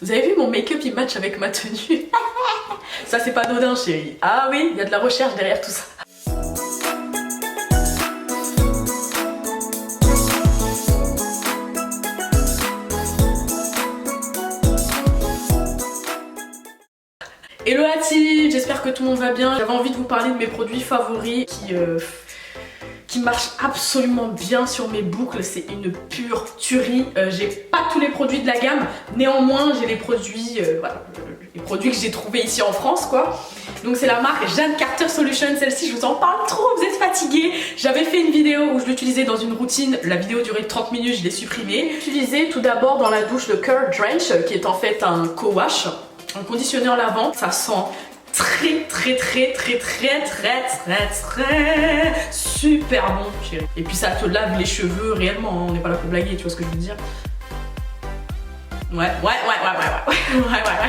Vous avez vu mon make-up il match avec ma tenue. Ça c'est pas anodin chérie. Ah oui, il y a de la recherche derrière tout ça. Hello la team, j'espère que tout le monde va bien. J'avais envie de vous parler de mes produits favoris qui marchent absolument bien sur mes boucles. C'est une pure tuerie. J'ai pas tous les produits de la gamme, néanmoins j'ai les produits, voilà, les produits que j'ai trouvés ici en France quoi. Donc c'est la marque Jeanne Carter Solution. Celle-ci je vous en parle trop, vous êtes fatigués. J'avais fait une vidéo où je l'utilisais dans une routine. La vidéo durait 30 minutes, je l'ai supprimée. J'utilisais tout d'abord dans la douche le Curl Drench qui est en fait un co-wash, un conditionneur lavant. Ça sent très super bon chérie. Et puis ça te lave les cheveux réellement, hein. On n'est pas là pour blaguer, tu vois ce que je veux dire. Ouais.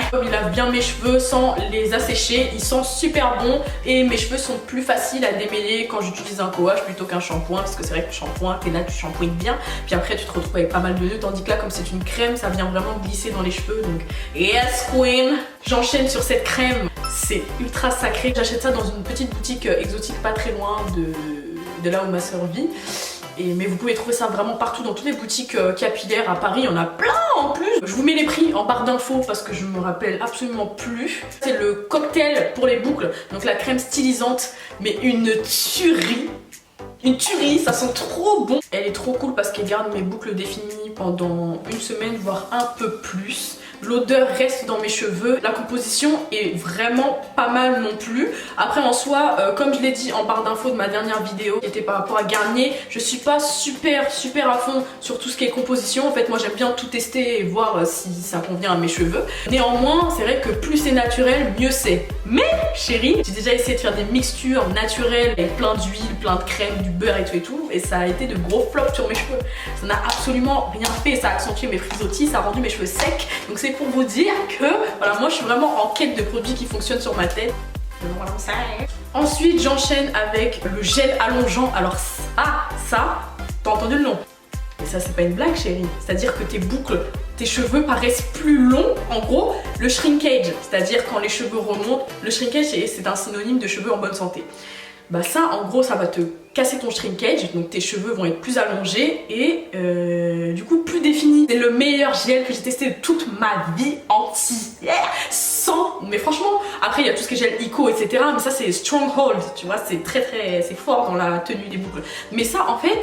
Comme il lave bien mes cheveux sans les assécher, il sent super bon et mes cheveux sont plus faciles à démêler quand j'utilise un co-wash plutôt qu'un shampoing, parce que c'est vrai que le shampoing, t'es là, tu shampouines bien, puis après tu te retrouves avec pas mal de nœuds, tandis que là comme c'est une crème, ça vient vraiment glisser dans les cheveux, donc yes queen. J'enchaîne sur cette crème, c'est ultra sacré. J'achète ça dans une petite boutique exotique pas très loin de là où ma soeur vit. Mais vous pouvez trouver ça vraiment partout dans toutes les boutiques capillaires à Paris, il y en a plein en plus. Je vous mets les prix en barre d'infos parce que je me rappelle absolument plus. C'est le cocktail pour les boucles, donc la crème stylisante, mais une tuerie. Une tuerie, ça sent trop bon. Elle est trop cool parce qu'elle garde mes boucles définies pendant une semaine, voire un peu plus. L'odeur reste dans mes cheveux, la composition est vraiment pas mal non plus. Après en soi, comme je l'ai dit en barre d'infos de ma dernière vidéo qui était par rapport à Garnier, je suis pas super à fond sur tout ce qui est composition. En fait moi j'aime bien tout tester et voir si ça convient à mes cheveux. Néanmoins c'est vrai que plus c'est naturel, mieux c'est. Mais chérie, j'ai déjà essayé de faire des mixtures naturelles avec plein d'huile, plein de crème, du beurre et tout et ça a été de gros flops sur mes cheveux. Ça n'a absolument rien fait, ça a accentué mes frisottis, ça a rendu mes cheveux secs. Donc c'est pour vous dire que voilà, moi je suis vraiment en quête de produits qui fonctionnent sur ma tête. Ensuite j'enchaîne avec le gel allongeant. Alors ça, t'as entendu le nom? Et ça c'est pas une blague chérie, c'est à dire que tes boucles, tes cheveux paraissent plus longs. En gros le shrinkage, c'est à dire quand les cheveux remontent, le shrinkage c'est un synonyme de cheveux en bonne santé. Bah ça en gros ça va te casser ton shrinkage, donc tes cheveux vont être plus allongés et du coup plus définis. C'est le meilleur gel que j'ai testé de toute ma vie entière, mais franchement, après il y a tout ce qui est gel Eco etc, mais ça c'est Stronghold, tu vois, c'est c'est fort dans la tenue des boucles. Mais ça en fait,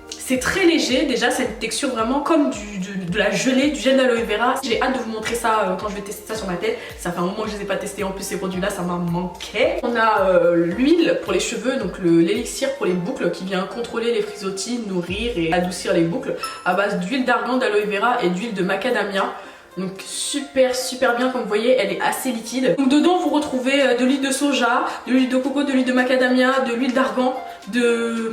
c'est très léger, déjà c'est une texture vraiment comme de la gelée, du gel d'aloe vera. J'ai hâte de vous montrer ça quand je vais tester ça sur ma tête. Ça fait un moment que je les ai pas testés, en plus ces produits là ça m'a manqué. On a l'huile pour les cheveux, donc l'élixir pour les boucles qui vient contrôler les frisottis, nourrir et adoucir les boucles à base d'huile d'argan, d'aloe vera et d'huile de macadamia. Donc super bien, comme vous voyez elle est assez liquide. Donc dedans vous retrouvez de l'huile de soja, de l'huile de coco, de l'huile de macadamia, de l'huile d'argan, de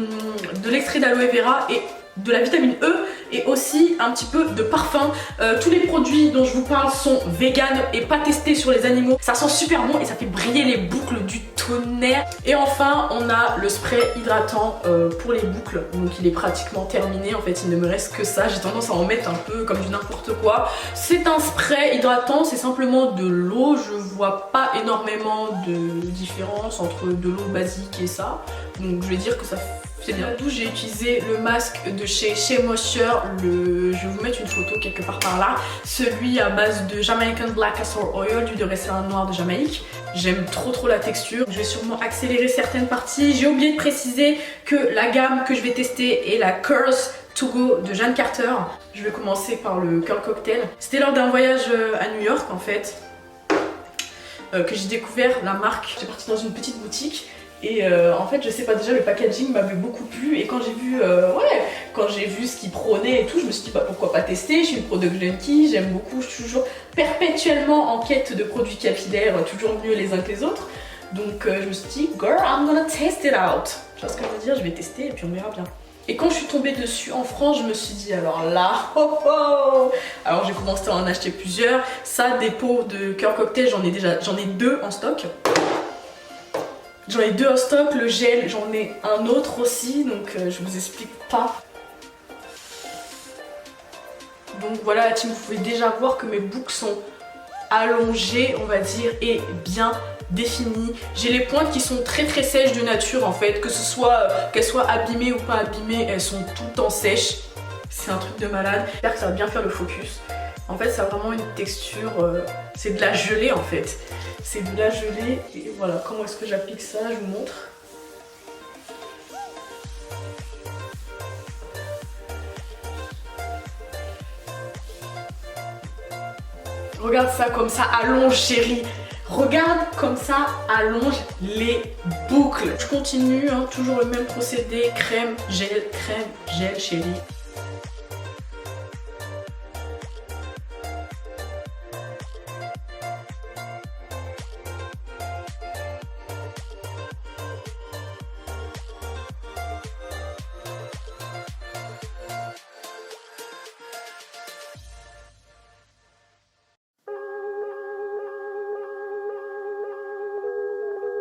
l'extrait d'aloe vera et de la vitamine E et aussi un petit peu de parfum. Tous les produits dont je vous parle sont vegan et pas testés sur les animaux. Ça sent super bon et ça fait briller les boucles du tonnerre. Et enfin on a le spray hydratant pour les boucles. Donc il est pratiquement terminé, en fait il ne me reste que ça. J'ai tendance à en mettre un peu comme du n'importe quoi. C'est un spray hydratant, c'est simplement de l'eau. Je vois pas énormément de différence entre de l'eau basique et ça. Donc je vais dire que ça c'est bien. D'où j'ai utilisé le masque de chez Shea Moisture, je vais vous mettre une photo quelque part par là, celui à base de Jamaican Black Castor Oil, d'huile de ricin noir de Jamaïque. J'aime trop la texture, je vais sûrement accélérer certaines parties. J'ai oublié de préciser que la gamme que je vais tester est la Curls To Go de Jeanne Carter. Je vais commencer par le Curl Cocktail. C'était lors d'un voyage à New York en fait que j'ai découvert la marque. J'étais partie dans une petite boutique. Et en fait je sais pas, déjà le packaging m'avait beaucoup plu et quand j'ai vu quand j'ai vu ce qu'ils prônaient et tout, je me suis dit bah pourquoi pas tester. Je suis une product junkie, j'aime beaucoup, je suis toujours perpétuellement en quête de produits capillaires, toujours mieux les uns que les autres. Donc je me suis dit girl I'm gonna test it out. Tu vois ce que je veux dire, je vais tester et puis on verra bien. Et quand je suis tombée dessus en France, je me suis dit alors là, alors j'ai commencé à en acheter plusieurs. Ça, des pots de Curl Cocktail, j'en ai deux en stock. J'en ai deux en stock, le gel j'en ai un autre aussi, donc je vous explique pas. Donc voilà la team, vous pouvez déjà voir que mes boucles sont allongées, on va dire, et bien définies. J'ai les pointes qui sont très sèches de nature en fait, que ce soit qu'elles soient abîmées ou pas abîmées, elles sont tout le temps sèches. C'est un truc de malade. J'espère que ça va bien faire le focus. En fait, ça a vraiment une texture, c'est de la gelée en fait. C'est de la gelée et voilà, comment est-ce que j'applique ça, je vous montre. Regarde ça comme ça allonge chérie. Regarde comme ça allonge les boucles. Je continue, hein, toujours le même procédé. Crème, gel chérie.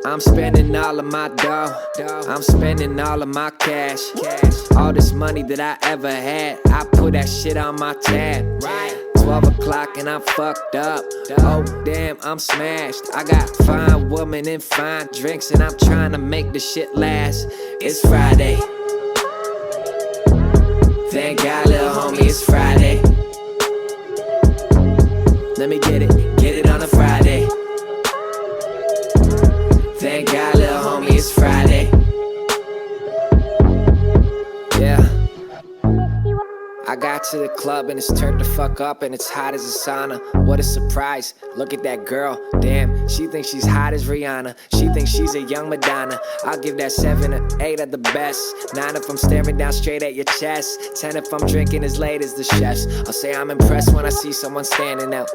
I'm spending all of my dough. I'm spending all of my cash. All this money that I ever had, I put that shit on my tab. 12 o'clock and I'm fucked up. Oh damn, I'm smashed. I got fine women and fine drinks, and I'm trying to make the shit last. It's Friday. Thank God, little homie, it's Friday. Let me get it on a Friday. Thank God, little homie, it's Friday. Yeah. I got to the club and it's turned the fuck up and it's hot as a sauna. What a surprise, look at that girl. Damn, she thinks she's hot as Rihanna. She thinks she's a young Madonna. I'll give that 7 or 8 at the best. 9 if I'm staring down straight at your chest. 10 if I'm drinking as late as the chefs. I'll say I'm impressed when I see someone standing out.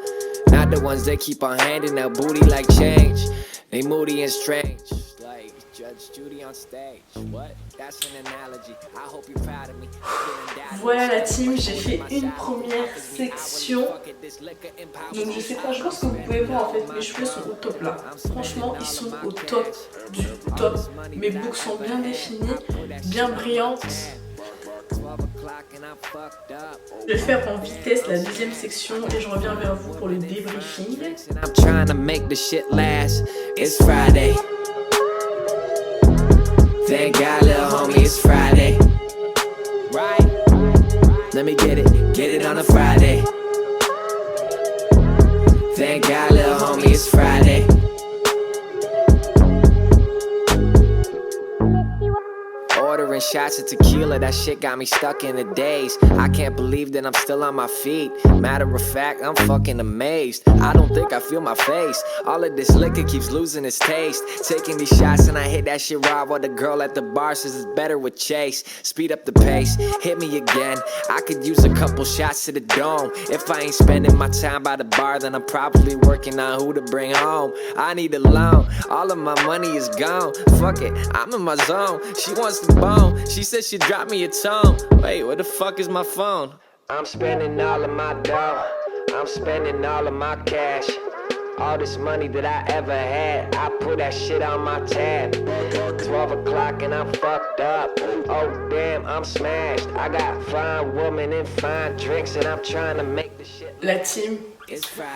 Not the ones that keep on handing out booty like change. They moody and strange, like Judge Judy on stage. What? That's an analogy. I hope you're proud of me. Voilà la team, j'ai fait une première section. Donc je sais pas, je pense que vous pouvez voir en fait, mes cheveux sont au top là. Franchement, ils sont au top du top. Mes boucles sont bien définies, bien brillantes. Je vais faire en vitesse la deuxième section et je reviens vers vous pour le débriefing. I'm trying to make the shit last. It's Friday. Thank God, little homie, it's Friday. Right? Let me get it on a Friday. Thank God, little homie, it's Friday. Ordering shots of tequila, that shit got me stuck in the daze. I can't believe that I'm still on my feet. Matter of fact, I'm fucking amazed. I don't think I feel my face. All of this liquor keeps losing its taste. Taking these shots and I hit that shit raw while the girl at the bar says it's better with chase. Speed up the pace, hit me again. I could use a couple shots to the dome. If I ain't spending my time by the bar, then I'm probably working on who to bring home. I need a loan, all of my money is gone. Fuck it, I'm in my zone. She wants the bone, she said she'd drop me a tone. Wait, where the fuck is my phone? I'm spending all of my dough. I'm spending all of my cash. All this money that I ever had, I put that shit on my tab. 12 o'clock and I'm fucked up. Oh damn, I'm smashed. I got fine women and fine drinks, and I'm trying to make the shit. La team,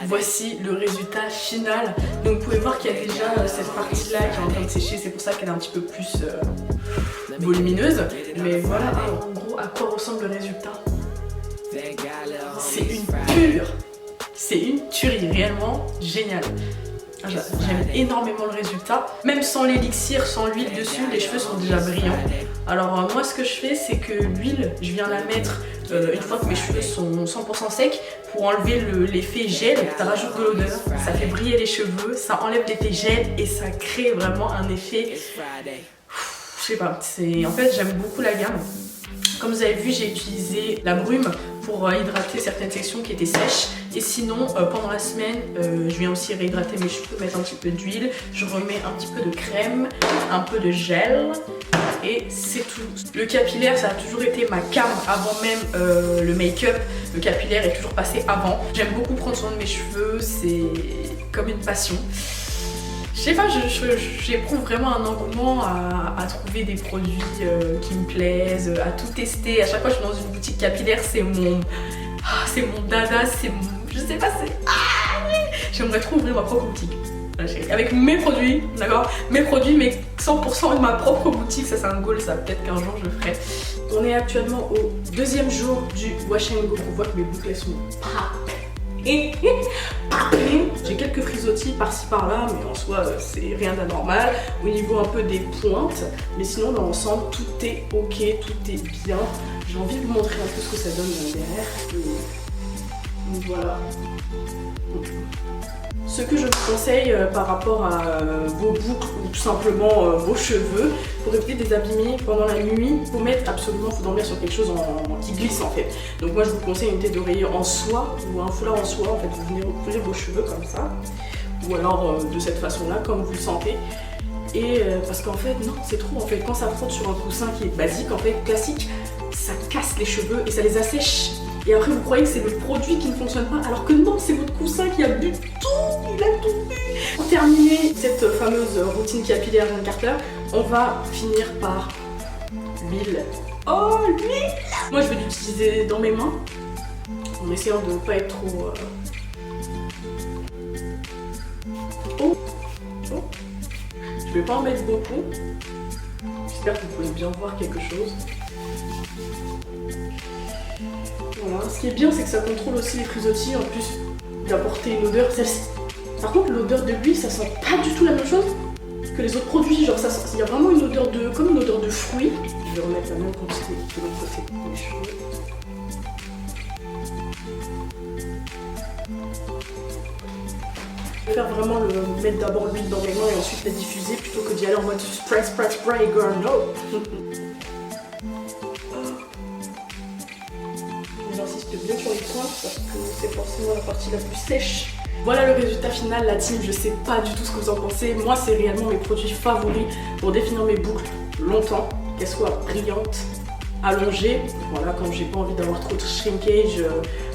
voici le résultat final. Donc vous pouvez voir qu'il y a déjà cette partie là qui est en train de sécher, c'est pour ça qu'elle est un petit peu plus volumineuse. Mais voilà en gros à quoi ressemble le résultat. C'est une pure, c'est une tuerie, réellement génial. J'aime énormément le résultat. Même sans l'élixir, sans l'huile dessus, les cheveux sont déjà brillants. Alors moi ce que je fais, c'est que l'huile, je viens la mettre une fois que mes cheveux sont 100% secs pour enlever l'effet gel. Ça rajoute de l'odeur, ça fait briller les cheveux, ça enlève l'effet gel et ça crée vraiment un effet... Je sais pas, en fait j'aime beaucoup la gamme. Comme vous avez vu, j'ai utilisé la brume pour hydrater certaines sections qui étaient sèches. Et sinon, pendant la semaine, je viens aussi réhydrater mes cheveux, mettre un petit peu d'huile. Je remets un petit peu de crème, un peu de gel. Et c'est tout. Le capillaire, ça a toujours été ma came avant même le make-up. Le capillaire est toujours passé avant. J'aime beaucoup prendre soin de mes cheveux, c'est comme une passion. Je sais pas, j'éprouve vraiment un engouement à trouver des produits qui me plaisent, à tout tester. À chaque fois que je suis dans une boutique capillaire, c'est mon dada, c'est mon... Je sais pas, c'est... J'aimerais trop ouvrir ma propre boutique. Avec mes produits, d'accord? Mes produits, mais 100% de ma propre boutique, ça c'est un goal, ça peut-être qu'un jour je le ferai. On est actuellement au 2e jour du wash and go. On voit que mes boucles elles sont j'ai quelques frisottis par-ci par-là, mais en soi c'est rien d'anormal. Au niveau un peu des pointes, mais sinon dans l'ensemble tout est ok, tout est bien. J'ai envie de vous montrer un peu ce que ça donne derrière. Donc voilà. Ce que je vous conseille par rapport à vos boucles ou tout simplement vos cheveux, pour éviter de les abîmer pendant la nuit, il faut mettre absolument, faut dormir sur quelque chose qui glisse en fait. Donc moi je vous conseille une tête d'oreiller en soie ou un foulard en soie, en fait vous venez recouvrir vos cheveux comme ça, ou alors de cette façon là comme vous le sentez. Et parce qu'en fait non c'est trop, en fait quand ça frotte sur un coussin qui est basique, en fait classique, ça casse les cheveux et ça les assèche. Et après vous croyez que c'est le produit qui ne fonctionne pas, alors que non, c'est votre coussin qui a bu tout, il a tout bu. Pour terminer cette fameuse routine capillaire Jean Carter, on va finir par l'huile. Oh l'huile! Moi je vais l'utiliser dans mes mains, en essayant de ne pas être trop... Oh. Je vais pas en mettre beaucoup. J'espère que vous pouvez bien voir quelque chose. Voilà. Ce qui est bien, c'est que ça contrôle aussi les frisottis, en plus d'apporter une odeur. Par contre, l'odeur de l'huile, ça sent pas du tout la même chose que les autres produits. Genre, il y a vraiment une odeur de, comme une odeur de fruits. Je vais remettre la même quantité de l'autre côté de mes cheveux. Je vais faire vraiment mettre d'abord l'huile dans mes mains et ensuite la diffuser plutôt que d'y aller en mode spray, spray, spray, girl, no. J'insiste bien sur les pointes parce que c'est forcément la partie la plus sèche. Voilà le résultat final, la team. Je sais pas du tout ce que vous en pensez. Moi, c'est réellement mes produits favoris pour définir mes boucles longtemps, qu'elles soient brillantes, allongées. Voilà, quand j'ai pas envie d'avoir trop de shrinkage,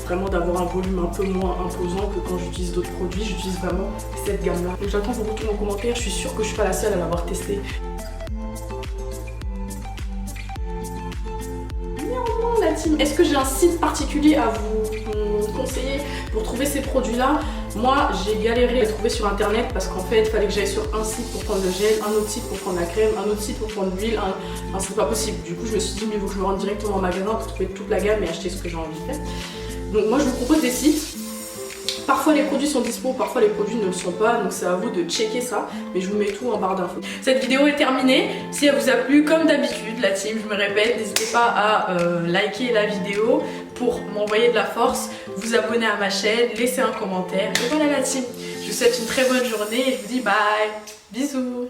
vraiment d'avoir un volume un peu moins imposant que quand j'utilise d'autres produits. J'utilise vraiment cette gamme-là. Donc j'attends vos retours en commentaire. Je suis sûre que je suis pas la seule à l'avoir testé. Est-ce que j'ai un site particulier à vous conseiller pour trouver ces produits-là? Moi, j'ai galéré à les trouver sur internet parce qu'en fait, il fallait que j'aille sur un site pour prendre le gel, un autre site pour prendre la crème, un autre site pour prendre l'huile. Enfin, c'est pas possible. Du coup, je me suis dit, mais il faut que je me rende directement au magasin pour trouver toute la gamme et acheter ce que j'ai envie de faire. Donc, moi, je vous propose des sites. Parfois les produits sont dispo, parfois les produits ne le sont pas, donc c'est à vous de checker ça, mais je vous mets tout en barre d'infos. Cette vidéo est terminée. Si elle vous a plu, comme d'habitude, la team, je me répète, n'hésitez pas à liker la vidéo pour m'envoyer de la force, vous abonner à ma chaîne, laisser un commentaire. Et voilà la team, je vous souhaite une très bonne journée et je vous dis bye, bisous.